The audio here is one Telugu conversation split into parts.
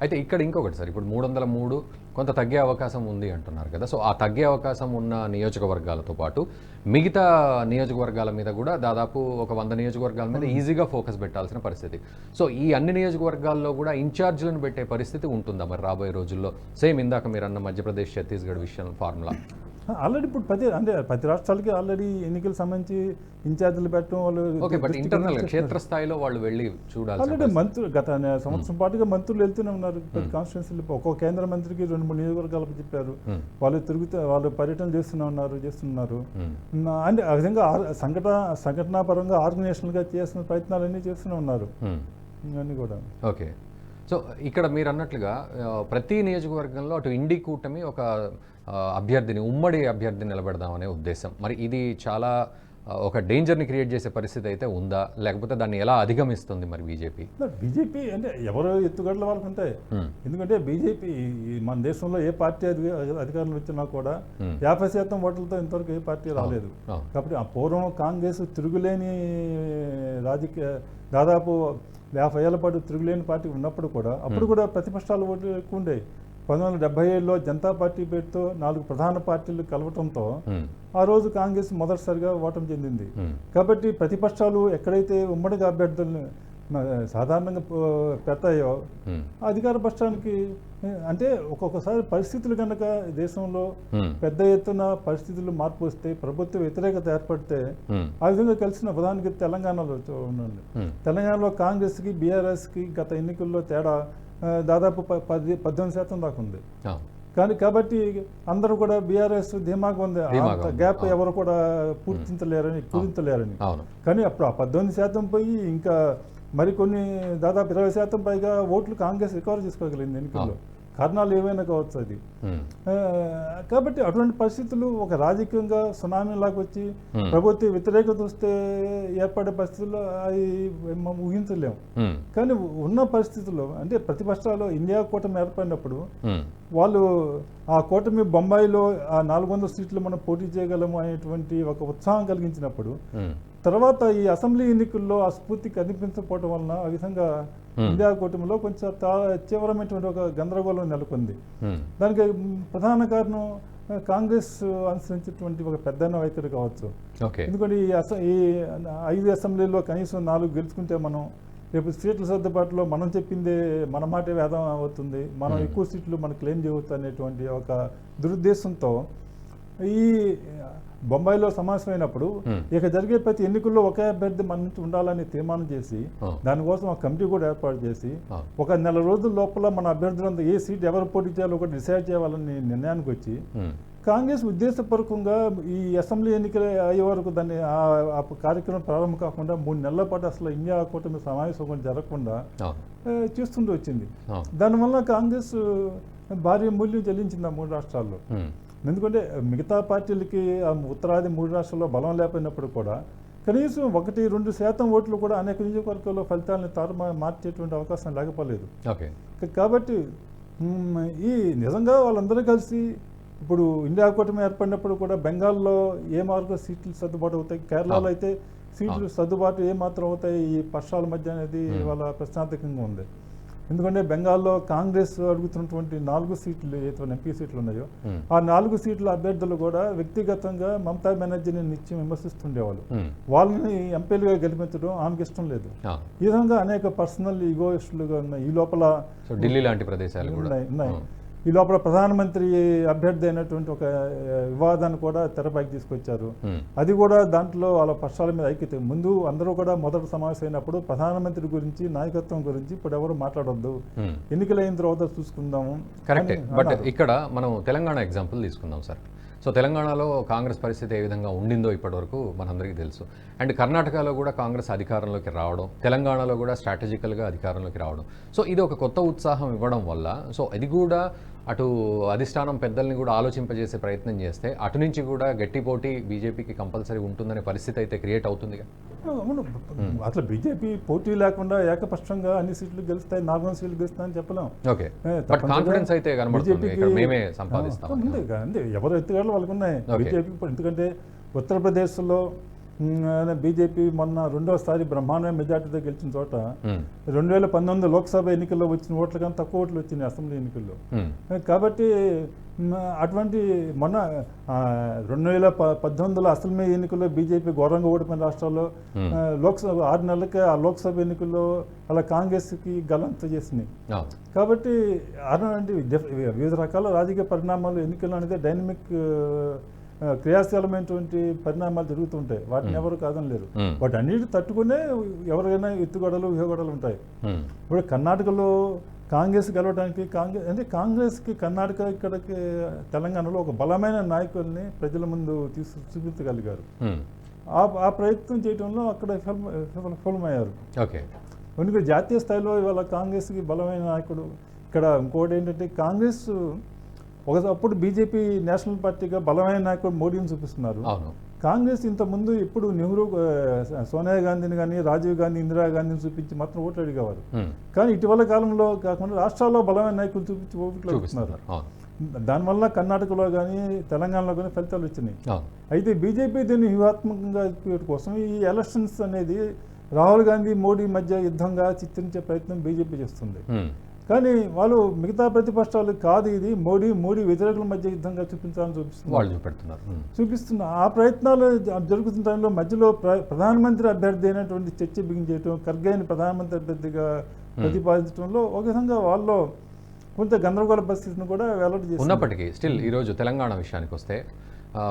అయితే ఇక్కడ ఇంకొకటి సార్, ఇప్పుడు 303 కొంత తగ్గే అవకాశం ఉంది అంటున్నారు కదా. సో ఆ తగ్గే అవకాశం ఉన్న నియోజకవర్గాలతో పాటు మిగతా నియోజకవర్గాల మీద కూడా దాదాపు ఒక 100 నియోజకవర్గాల మీద ఈజీగా ఫోకస్ పెట్టాల్సిన పరిస్థితి. సో ఈ అన్ని నియోజకవర్గాల్లో కూడా ఇన్ఛార్జీలను పెట్టే పరిస్థితి ఉంటుందా మరి రాబోయే రోజుల్లో? సేమ్ ఇందాక మీరు అన్న మధ్యప్రదేశ్, ఛత్తీస్గఢ్ విషయం ఫార్ములా ఆల్రెడీ ఇప్పుడు ప్రతి రాష్ట్రాలకి ఆల్రెడీ ఎన్నికలకు సంబంధించి ఇన్ఛార్జీలు పెట్టడం వాళ్ళు. ఓకే, బట్ ఇంటర్నల్ క్షేత్రస్థాయిలో వాళ్ళు వెళ్ళి చూడాలి. ఆల్రెడీ మంత్రులు గత సంవత్సరం పాటుగా మంత్రులు వెళ్తూనే ఉన్నారు ప్రతి కాన్స్టిట్యున్సీలో. ఒక్కో కేంద్ర మంత్రికి 2-3 నియోజకవర్గాలకు చెప్పారు. వాళ్ళు పర్యటన చేస్తున్నారు. అంటే ఆ విధంగా సంఘటనాపరంగా ఆర్గనైజేషన్గా చేసిన ప్రయత్నాలన్నీ చేస్తూనే ఉన్నారు ఇవన్నీ కూడా. ఓకే, సో ఇక్కడ మీరు అన్నట్లుగా ప్రతి నియోజకవర్గంలో అటు ఇండి కూటమి ఒక ఉమ్మడి అభ్యర్థిని నిలబెడదామనే ఉద్దేశం. మరి ఇది చాలా ఒక డేంజర్ని క్రియేట్ చేసే పరిస్థితి అయితే ఉందా, లేకపోతే దాన్ని ఎలా అధిగమిస్తుంది మరి బీజేపీ అంటే ఎవరో ఎత్తుగడల వాళ్ళకు ఉంటాయి. ఎందుకంటే బీజేపీ మన దేశంలో ఏ పార్టీ అధికారంలో వచ్చినా కూడా 50% ఓట్లతో ఇంతవరకు ఏ పార్టీ రాలేదు. కాబట్టి ఆ పూర్వం కాంగ్రెస్ తిరుగులేని రాజకీయ దాదాపు 50 ఏళ్ల పాటు తిరుగులేని పార్టీ ఉన్నప్పుడు కూడా అప్పుడు కూడా ప్రతిపక్షాలు ఓట్లు ఎక్కువ ఉండేవి. 1977లో జనతా పార్టీ పేరుతో 4 ప్రధాన పార్టీలు కలవటంతో ఆ రోజు కాంగ్రెస్ మొదటిసారిగా ఓటమి చెందింది. కాబట్టి ప్రతిపక్షాలు ఎక్కడైతే ఉమ్మడిగా అభ్యర్థులను సాధారణంగా పెడతాయో అధికార పక్షానికి అంటే ఒక్కొక్కసారి పరిస్థితులు కనుక దేశంలో పెద్ద ఎత్తున పరిస్థితులు మార్పు వస్తే, ప్రభుత్వ వ్యతిరేకత ఏర్పడితే ఆ విధంగా కలిసిన ఉదాహరణకి తెలంగాణలో ఉండండి. తెలంగాణలో కాంగ్రెస్కి బీఆర్ఎస్కి గత ఎన్నికల్లో తేడా దాదాపు 18% దాకా ఉంది. కాబట్టి అందరూ కూడా బీఆర్ఎస్ ధీమాగా ఉంది, గ్యాప్ ఎవరు కూడా పూరించలేరని. కానీ అప్పుడు ఆ 18% పోయి ఇంకా మరికొన్ని దాదాపు 20% పైగా ఓట్లు కాంగ్రెస్ రికవర్ చేసుకోగలిగింది ఎన్నికల్లో. కారణాలు ఏవైనా కావచ్చు అది. కాబట్టి అటువంటి పరిస్థితులు ఒక రాజకీయంగా సునామీలాగా వచ్చి ప్రభుత్వ వ్యతిరేకత వస్తే ఏర్పడే పరిస్థితుల్లో అవి ఊహించలేము. కానీ ఉన్న పరిస్థితుల్లో అంటే ప్రతిపక్షాలు ఇండియా కూటమి ఏర్పడినప్పుడు వాళ్ళు ఆ కూటమి బొంబాయిలో ఆ 400 సీట్లు మనం పోటీ చేయగలము అనేటువంటి ఒక ఉత్సాహం కలిగించినప్పుడు తర్వాత ఈ అసెంబ్లీ ఎన్నికల్లో ఆ స్ఫూర్తి కనిపించకపోవడం వలన ఆ విధంగా ఇండియా కూటమిలో కొంచెం తీవ్రమైనటువంటి ఒక గందరగోళం నెలకొంది. దానికి ప్రధాన కారణం కాంగ్రెస్ అనుసరించేటువంటి ఒక పెద్దన్న వైఖరి కావచ్చు. ఎందుకంటే ఈ 5 అసెంబ్లీలో కనీసం 4 గెలుచుకుంటే మనం రేపు సీట్ల సర్దుబాటులో మనం చెప్పిందే మన మాటే వేదం అవుతుంది, మనం ఎక్కువ సీట్లు మనం క్లెయిమ్ చేయవచ్చు అనేటువంటి ఒక దురుద్దేశంతో ఈ బొంబాయిలో సమావేశమైనప్పుడు ఇక జరిగే ప్రతి ఎన్నికల్లో ఒకే అభ్యర్థి మన నుంచి ఉండాలని తీర్మానం చేసి దానికోసం ఒక కమిటీ కూడా ఏర్పాటు చేసి 1 నెల రోజుల లోపల మన అభ్యర్థులంతా ఏ సీట్ ఎవరు పోటీ చేయాలో కూడా డిసైడ్ చేయాలని నిర్ణయానికి వచ్చి కాంగ్రెస్ ఉద్దేశపూర్వకంగా ఈ అసెంబ్లీ ఎన్నికలు అయ్యే వరకు దాన్ని ఆ కార్యక్రమం ప్రారంభం కాకుండా 3 నెలల పాటు అసలు ఇండియా కూటమి సమావేశం కూడా జరగకుండా చేస్తుంటూ వచ్చింది. దానివల్ల కాంగ్రెస్ భారీ మూల్యం చెల్లించింది ఆ 3 రాష్ట్రాల్లో. ఎందుకంటే మిగతా పార్టీలకి ఉత్తరాది 3 రాష్ట్రాల్లో బలం లేకపోయినప్పుడు కూడా కనీసం 1-2% ఓట్లు కూడా అనేక నియోజకవర్గాల్లో ఫలితాలను మార్చేటువంటి అవకాశం లేకపోలేదు. కాబట్టి ఈ నిజంగా వాళ్ళందరూ కలిసి ఇప్పుడు ఇండియా కూటమి ఏర్పడినప్పుడు కూడా బెంగాల్లో ఏ మార్గం సీట్లు సర్దుబాటు అవుతాయి, కేరళలో అయితే సీట్లు సర్దుబాటు ఏమాత్రం అవుతాయి ఈ పక్షాల మధ్య అనేది వాళ్ళ ప్రశ్నార్థకంగా ఉంది. ఎందుకంటే బెంగాల్లో కాంగ్రెస్ అడుగుతున్నటువంటి 4 సీట్లు ఏదైతే ఎంపీ సీట్లు ఉన్నాయో ఆ 4 సీట్ల అభ్యర్థులు కూడా వ్యక్తిగతంగా మమతా బెనర్జీని నిత్యం విమర్శిస్తుండేవాళ్ళు. వాళ్ళని ఎంపీలుగా గెలిపించడం ఆమెకి ఇష్టం లేదు. ఈ విధంగా అనేక పర్సనల్ ఈగోయిస్టులుగా ఉన్నాయి. ఈ లోపల ఢిల్లీ లాంటి ప్రదేశాలు ఉన్నాయి. ఈ లోపల ప్రధానమంత్రి అభ్యర్థి అయినటువంటి ఒక వివాదాన్ని కూడా తెరపైకి తీసుకొచ్చారు. అది కూడా దాంట్లో వాళ్ళ పక్షాల మీద ఐక్యత. ముందు అందరూ కూడా మొదటి సమావేశం అయినప్పుడు ప్రధానమంత్రి గురించి, నాయకత్వం గురించి ఇప్పుడు ఎవరు మాట్లాడొద్దు, ఎన్నికలైన తర్వాత చూసుకుందాము. కరెక్ట్. బట్ ఇక్కడ మనం తెలంగాణ ఎగ్జాంపుల్ తీసుకుందాం సార్. సో తెలంగాణలో కాంగ్రెస్ పరిస్థితి ఏ విధంగా ఉండిందో ఇప్పటివరకు మనందరికీ తెలుసు. అండ్ కర్ణాటకలో కూడా కాంగ్రెస్ అధికారంలోకి రావడం, తెలంగాణలో కూడా స్ట్రాటజికల్గా అధికారంలోకి రావడం. సో ఇది ఒక కొత్త ఉత్సాహం ఇవ్వడం వల్ల సో అది కూడా అటు అధిష్టానం పెద్దల్ని కూడా ఆలోచింపజేసే ప్రయత్నం చేస్తే అటు నుంచి కూడా గట్టి పోటీ బీజేపీకి కంపల్సరీ ఉంటుందనే పరిస్థితి అయితే క్రియేట్ అవుతుంది. అవును, అట్లా బీజేపీ పోటీ లేకుండా ఏకపక్షంగా అన్ని సీట్లు గెలుస్తాయి, 4 సీట్లు గెలుస్తాయని చెప్పలేం. కాన్ఫిడెన్స్ అయితే మేమే సంపాదిస్తాం. ఎవరు ఎత్తుగాళ్ళు వాళ్ళకు ఉన్నాయి బీజేపీకి. ఎందుకంటే ఉత్తరప్రదేశ్లో బీజేపీ మొన్న రెండోసారి బ్రహ్మాండమైన మెజార్టీతో గెలిచిన చోట 2019 లోక్సభ ఎన్నికల్లో వచ్చిన ఓట్ల కన్నా తక్కువ ఓట్లు వచ్చినాయి అసెంబ్లీ ఎన్నికల్లో. కాబట్టి అటువంటి మొన్న 2018 అసెంబ్లీ ఎన్నికల్లో బీజేపీ ఘోరంగా ఓడిపోయిన రాష్ట్రాల్లో లోక్సభ 6 నెలలకే ఆ లోక్సభ ఎన్నికల్లో అలా కాంగ్రెస్కి గల్లంత చేసినాయి. కాబట్టి అటువంటి వివిధ రకాల రాజకీయ పరిణామాలు ఎన్నికల్లో అనేది డైనమిక్ క్రియాశీలమైనటువంటి పరిణామాలు జరుగుతుంటాయి. వాటిని ఎవరు కాదనలేరు. వాటి అన్నిటి తట్టుకునే ఎవరికైనా ఎత్తుగడలు వ్యూహగడలు ఉంటాయి. ఇప్పుడు కర్ణాటకలో కాంగ్రెస్ గెలవడానికి కాంగ్రెస్కి కర్ణాటక ఇక్కడికి తెలంగాణలో ఒక బలమైన నాయకుల్ని ప్రజల ముందు చూపించగలిగారు. ఆ ప్రయత్నం చేయడంలో అక్కడ విఫలమయ్యారు. ఎందుకంటే జాతీయ స్థాయిలో ఇవాళ కాంగ్రెస్కి బలమైన నాయకుడు ఇక్కడ. ఇంకోటి ఏంటంటే కాంగ్రెస్ ఒకప్పుడు బీజేపీ నేషనల్ పార్టీగా బలమైన నాయకుడు మోడీని చూపిస్తున్నారు. కాంగ్రెస్ ఇంతకుముందు ఎప్పుడు నెహ్రూ, సోనియా గాంధీని కానీ, రాజీవ్ గాంధీ, ఇందిరాగాంధీని చూపించి మాత్రం ఓట్లు అడిగేవారు. కానీ ఇటీవల కాలంలో కాకుండా రాష్ట్రాల్లో బలమైన నాయకులు చూపించి ఓట్లు అడుగుతున్నారు. దానివల్ల కర్ణాటకలో కానీ తెలంగాణలో కానీ ఫలితాలు వచ్చినాయి. అయితే బీజేపీ దీన్ని వ్యూహాత్మకంగా కోసం ఈ ఎలక్షన్స్ అనేది రాహుల్ గాంధీ మోడీ మధ్య యుద్ధంగా చిత్రించే ప్రయత్నం బీజేపీ చేస్తుంది. కానీ వాళ్ళు మిగతా ప్రతిపక్షాలు కాదు, ఇది మోడీ వ్యతిరేకుల మధ్య యుద్ధంగా చూపించాలని చూపిస్తున్నారు. ఆ ప్రయత్నాలు జరుగుతున్న టైంలో మధ్యలో ప్రధానమంత్రి అభ్యర్థి అయినటువంటి చర్చ బిగించేయటం, ఖర్గేని ప్రధానమంత్రి అభ్యర్థిగా ప్రతిపాదించడంలో ఒక విధంగా వాళ్ళు కొంత గందరగోళ పరిస్థితిని కూడా వెల్లడి చేస్తారు. ఉన్నప్పటికీ స్టిల్ ఈరోజు తెలంగాణ విషయానికి వస్తే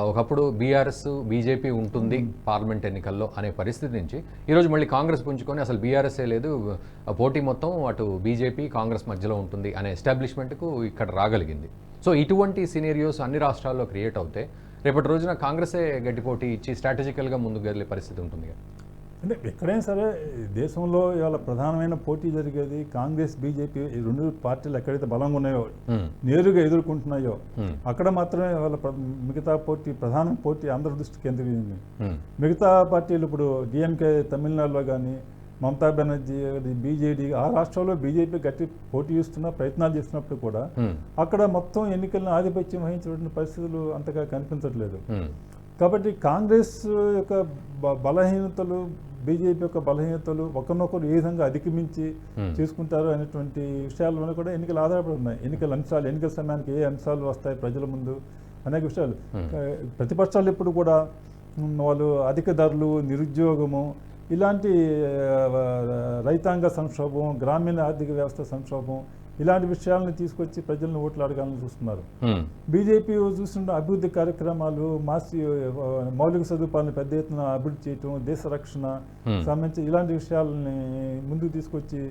ఒకప్పుడు బీఆర్ఎస్ బీజేపీ ఉంటుంది పార్లమెంట్ ఎన్నికల్లో అనే పరిస్థితి నుంచి ఈరోజు మళ్ళీ కాంగ్రెస్ పుంజుకొని అసలు బీఆర్ఎస్ఏ లేదు, పోటీ మొత్తం అటు బీజేపీ కాంగ్రెస్ మధ్యలో ఉంటుంది అనే ఎస్టాబ్లిష్మెంట్కు ఇక్కడ రాగలిగింది. సో ఇటువంటి సినేరియోస్ అన్ని రాష్ట్రాల్లో క్రియేట్ అవుతే రేపటి రోజున కాంగ్రెసే గట్టి పోటీ ఇచ్చి స్ట్రాటజికల్గా ముందుకు వెళ్ళే పరిస్థితి ఉంటుంది. అంటే ఎక్కడైనా సరే దేశంలో ఇవాళ ప్రధానమైన పోటీ జరిగేది కాంగ్రెస్ బీజేపీ ఈ రెండు పార్టీలు ఎక్కడైతే బలంగా ఉన్నాయో, నేరుగా ఎదుర్కొంటున్నాయో అక్కడ మాత్రమే వాళ్ళ మిగతా ప్రధాన పోటీ అందరి దృష్టి కేంద్రీకరించింది. మిగతా పార్టీలు ఇప్పుడు డిఎంకే తమిళనాడులో కానీ, మమతా బెనర్జీ బీజేడీ ఆ రాష్ట్రాల్లో బీజేపీ గట్టి పోటీ ఇస్తున్న ప్రయత్నాలు చేస్తున్నప్పుడు కూడా అక్కడ మొత్తం ఎన్నికలను ఆధిపత్యం వహించిన పరిస్థితులు అంతగా కనిపించట్లేదు. కాబట్టి కాంగ్రెస్ యొక్క బలహీనతలు, బీజేపీ యొక్క బలహీనతలు ఒకరినొకరు ఏ విధంగా అధిగమించి చేసుకుంటారు అనేటువంటి విషయాల కూడా ఎన్నికలు ఆధారపడి ఉన్నాయి. ఎన్నికల సమయానికి ఏ అంశాలు వస్తాయి ప్రజల ముందు అనేక విషయాలు. ప్రతిపక్షాలు ఎప్పుడు కూడా వాళ్ళు అధిక ధరలు, నిరుద్యోగము, ఇలాంటి రైతాంగ సంక్షోభం, గ్రామీణ ఆర్థిక వ్యవస్థ సంక్షోభం, ఇలాంటి విషయాలను తీసుకొచ్చి ప్రజలను ఓట్లు అడగాలని చూస్తున్నారు. బీజేపీ చూస్తున్న అభివృద్ధి కార్యక్రమాలు, మౌలిక సదుపాయాలను పెద్ద ఎత్తున అభివృద్ధి చేయటం, దేశ రక్షణ సంబంధించి ఇలాంటి విషయాలని ముందుకు తీసుకొచ్చి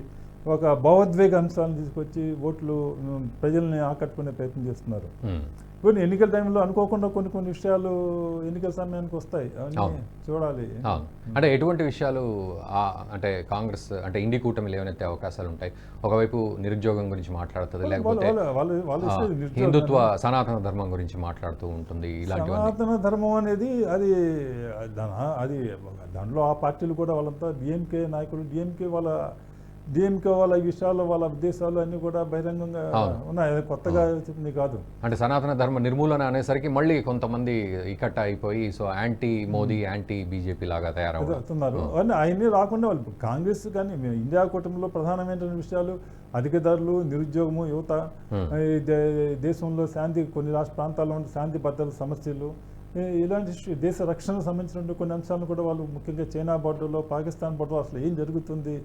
ఒక భావోద్వేగ అంశాలను తీసుకొచ్చి ఓట్లు ప్రజల్ని ఆకట్టుకునే ప్రయత్నం చేస్తున్నారు. కొన్ని ఎన్నికల టైంలో అనుకోకుండా కొన్ని విషయాలు ఎన్నికల సమయానికి వస్తాయి, చూడాలి. అంటే ఎటువంటి విషయాలు అంటే కాంగ్రెస్ అంటే ఇండి కూటమి లేవనెత్తే అవకాశాలు ఉంటాయి? ఒకవైపు నిరుద్యోగం గురించి మాట్లాడుతుంది, లేకపోతే హిందుత్వ సనాతన ధర్మం గురించి మాట్లాడుతూ ఉంటుంది. ఇలాంటి సనాతన ధర్మం అనేది అది దాంట్లో ఆ పార్టీలు కూడా వాళ్ళంతా డిఎంకే నాయకులు, డిఎంకే వాళ్ళ ఈ విషయాలు, వాళ్ళ ఉద్దేశాలు అన్ని కూడా బహిరంగంగా ఉన్నాయి, కొత్తగా చెప్పింది కాదు. అంటే సనాతన ధర్మ నిర్మూలన అనేసరికి మళ్ళీ కొంతమంది ఇకట్ట అయిపోయి so anti Modi, anti BJP లాగా తయారవుతున్నారు. అవన్నీ రాకుండా వాళ్ళు కాంగ్రెస్ కానీ ఇండియా కూటమిలో ప్రధానమైన విషయాలు అధిక ధరలు, నిరుద్యోగము, యువత, దేశంలో శాంతి, కొన్ని రాష్ట్ర ప్రాంతాల్లో ఉండే శాంతి భద్రత సమస్యలు, ఇలాంటి దేశ రక్షణకు సంబంధించిన కొన్ని అంశాలను కూడా వాళ్ళు ముఖ్యంగా చైనా బోర్డర్లో, పాకిస్తాన్ బోర్డర్లో అసలు ఏం జరుగుతుంది,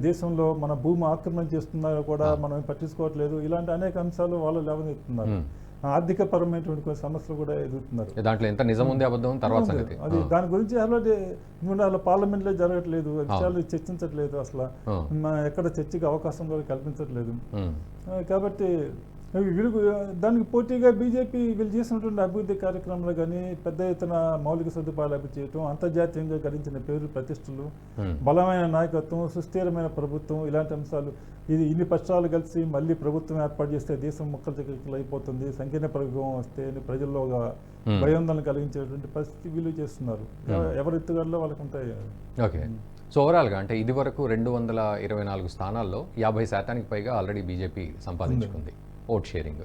దేశంలో మన భూమి ఆక్రమణ చేస్తున్నారో కూడా మనం పట్టించుకోవట్లేదు, ఇలాంటి అనేక అంశాలు వాళ్ళు లేవనెత్తుతున్నారు. ఆర్థిక పరమైనటువంటి కొన్ని సమస్యలు కూడా ఎదుగుతున్నారు. దాంట్లో ఎంత నిజం ఉంది అబద్ధం తర్వాత అది దాని గురించి అసలు పార్లమెంట్లో జరగట్లేదు, విషయాలు చర్చించట్లేదు, అసలు ఎక్కడ చర్చకి అవకాశం కూడా కల్పించట్లేదు. కాబట్టి దానికి పోటీగా బీజేపీ వీళ్ళు చేసినటువంటి అభివృద్ధి కార్యక్రమాలు కానీ, పెద్ద ఎత్తున మౌలిక సదుపాయాలు అభివృద్ధి చేయటం, అంతర్జాతీయంగా గడించిన పేరు ప్రతిష్టలు, బలమైన నాయకత్వం, సుస్థిరమైన ప్రభుత్వం, ఇలాంటి అంశాలు. ఇన్ని పక్షాలు కలిసి మళ్ళీ ప్రభుత్వం ఏర్పాటు చేస్తే దేశం ముక్కలు అయిపోతుంది, సంకీర్ణ ప్రభుత్వం వస్తే ప్రజల్లో భయోందోళన కలిగించేటువంటి పరిస్థితి వీళ్ళు చేస్తున్నారు. ఎవరి ఎత్తుగడలో వాళ్ళకు ఉంటాయి. ఓకే. సో ఓవరాల్గా అంటే ఇది వరకు 224 స్థానాల్లో 50% పైగా ఆల్రెడీ బీజేపీ సంపాదించుకుంది ఓట్ షేరింగ్.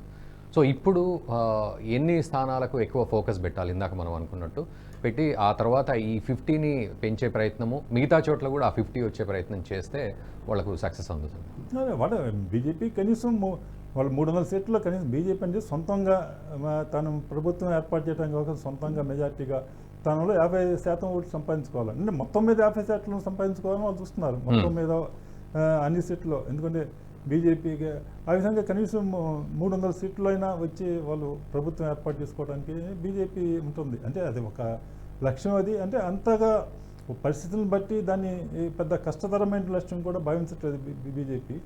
సో ఇప్పుడు ఎన్ని స్థానాలకు ఎక్కువ ఫోకస్ పెట్టాలి? ఇందాక మనం అనుకున్నట్టు పెట్టి ఆ తర్వాత ఈ 50ని పెంచే ప్రయత్నము మిగతా చోట్ల కూడా ఆ 50 వచ్చే ప్రయత్నం చేస్తే వాళ్ళకు సక్సెస్ అందుతుంది. వాడు బీజేపీ కనీసం వాళ్ళు 300 సీట్లలో కనీసం బీజేపీ అంటే సొంతంగా తను ప్రభుత్వం ఏర్పాటు చేయడానికి ఒక సొంతంగా మెజార్టీగా తనలో 50% ఓట్లు సంపాదించుకోవాలి. అంటే మొత్తం మీద 50% సంపాదించుకోవాలని వాళ్ళు చూస్తున్నారు మొత్తం మీద అన్ని సీట్లో. ఎందుకంటే బీజేపీకి ఆ విధంగా కనీసం 300 సీట్లు అయినా వచ్చి వాళ్ళు ప్రభుత్వం ఏర్పాటు చేసుకోవడానికి బీజేపీ ఉంటుంది. అంటే అది ఒక లక్ష్యం. అది అంటే అంతగా పరిస్థితులను బట్టి దాన్ని పెద్ద కష్టతరమైన లక్ష్యం కూడా భావించట్లేదు బీజేపీ.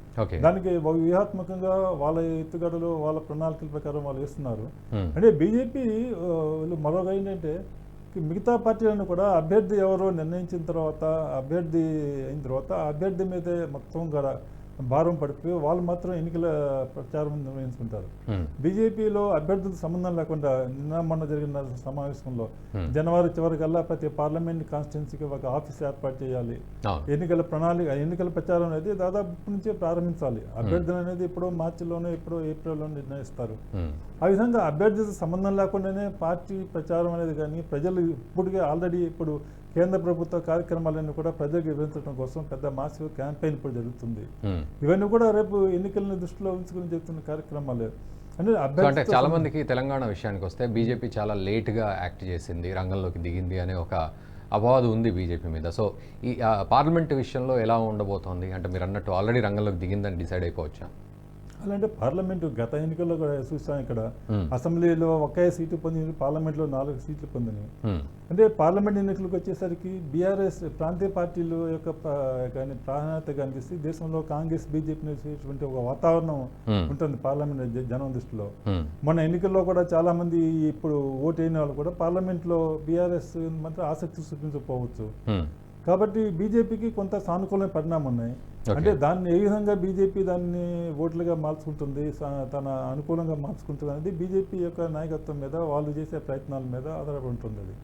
దానికి వ్యూహాత్మకంగా వాళ్ళ ఎత్తుగడలు వాళ్ళ ప్రణాళికల ప్రకారం వాళ్ళు వేస్తున్నారు. అంటే బీజేపీ మరొక ఏంటంటే మిగతా పార్టీలను కూడా అభ్యర్థి ఎవరో నిర్ణయించిన తర్వాత అభ్యర్థి అయిన తర్వాత అభ్యర్థి మీదే మొత్తం కూడా భారం పడిపోయి వాళ్ళు మాత్రం ఎన్నికల ప్రచారం నిర్వహించుకుంటారు. బీజేపీలో అభ్యర్థులకు సంబంధం లేకుండా నిన్న మొన్న జరిగిన సమావేశంలో జనవరి చివరికల్లా ప్రతి పార్లమెంట్ కాన్స్టిట్యున్సీకి ఒక ఆఫీస్ ఏర్పాటు చేయాలి. ఎన్నికల ప్రణాళిక ఎన్నికల ప్రచారం అనేది దాదాపు ఇప్పటి నుంచే ప్రారంభించాలి. అభ్యర్థులు అనేది ఎప్పుడో మార్చిలోనే ఎప్పుడో ఏప్రిల్లోనే నిర్ణయిస్తారు. ఆ విధంగా అభ్యర్థితో సంబంధం లేకుండానే పార్టీ ప్రచారం అనేది కానీ ప్రజలు ఇప్పటికే ఆల్రెడీ ఇప్పుడు కేంద్ర ప్రభుత్వ కార్యక్రమాలన్నీ కూడా ప్రజలకు వివరించడం కోసం పెద్ద మాసివ్ క్యాంపెయిన్ ఇప్పుడు జరుగుతుంది. ఇవన్నీ కూడా రేపు ఎన్నికలను దృష్టిలో ఉంచుకుని జరుగుతున్న కార్యక్రమాలే. అంటే చాలా మందికి తెలంగాణ విషయానికి వస్తే బీజేపీ చాలా లేట్గా యాక్ట్ చేసింది, రంగంలోకి దిగింది అనే ఒక అపవాదు ఉంది బీజేపీ మీద. సో ఈ పార్లమెంట్ విషయంలో ఎలా ఉండబోతోంది? అంటే మీరు అన్నట్టు ఆల్రెడీ రంగంలోకి దిగిందని డిసైడ్ అయిపోవచ్చా? అలాంటే పార్లమెంటు గత ఎన్నికల్లో కూడా చూస్తాం. ఇక్కడ అసెంబ్లీలో ఒకే సీటు పొందింది, పార్లమెంట్లో 4 సీట్లు పొందినాయి. అంటే పార్లమెంట్ ఎన్నికలకు వచ్చేసరికి బీఆర్ఎస్ ప్రాంతీయ పార్టీల యొక్క కానీ ప్రాధాన్యత కనిపిస్తే దేశంలో కాంగ్రెస్ బీజేపీ ఒక వాతావరణం ఉంటుంది పార్లమెంట్ జనం దృష్టిలో. మన ఎన్నికల్లో కూడా చాలా మంది ఇప్పుడు ఓటు అయిన వాళ్ళు కూడా పార్లమెంట్లో బీఆర్ఎస్ మాత్రం ఆసక్తి చూపించకపోవచ్చు. కాబట్టి బీజేపీకి కొంత సానుకూలమైన పరిణామం ఉన్నాయి. అంటే దాన్ని ఏ విధంగా బీజేపీ దాన్ని ఓట్లుగా మార్చుకుంటుంది, తన అనుకూలంగా మార్చుకుంటుంది అనేది బీజేపీ యొక్క నాయకత్వం మీద వాళ్ళు చేసే ప్రయత్నాల మీద ఆధారపడి ఉంటుంది. అది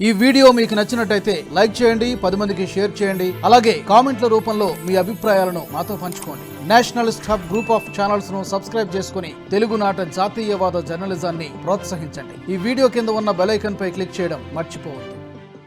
ఈ వీడియో మీకు నచ్చినట్టయితే లైక్ చేయండి, 10 మందికి షేర్ చేయండి. అలాగే కామెంట్ల రూపంలో మీ అభిప్రాయాలను మాతో పంచుకోండి. Nationalist hub group of channels ను సబ్స్క్రైబ్ చేసుకుని తెలుగునాట జాతీయవాద జర్నలిజాన్ని ప్రోత్సహించండి. ఈ వీడియో కింద ఉన్న బెల్ ఐకాన్ పై క్లిక్ చేయడం మర్చిపోవద్దు.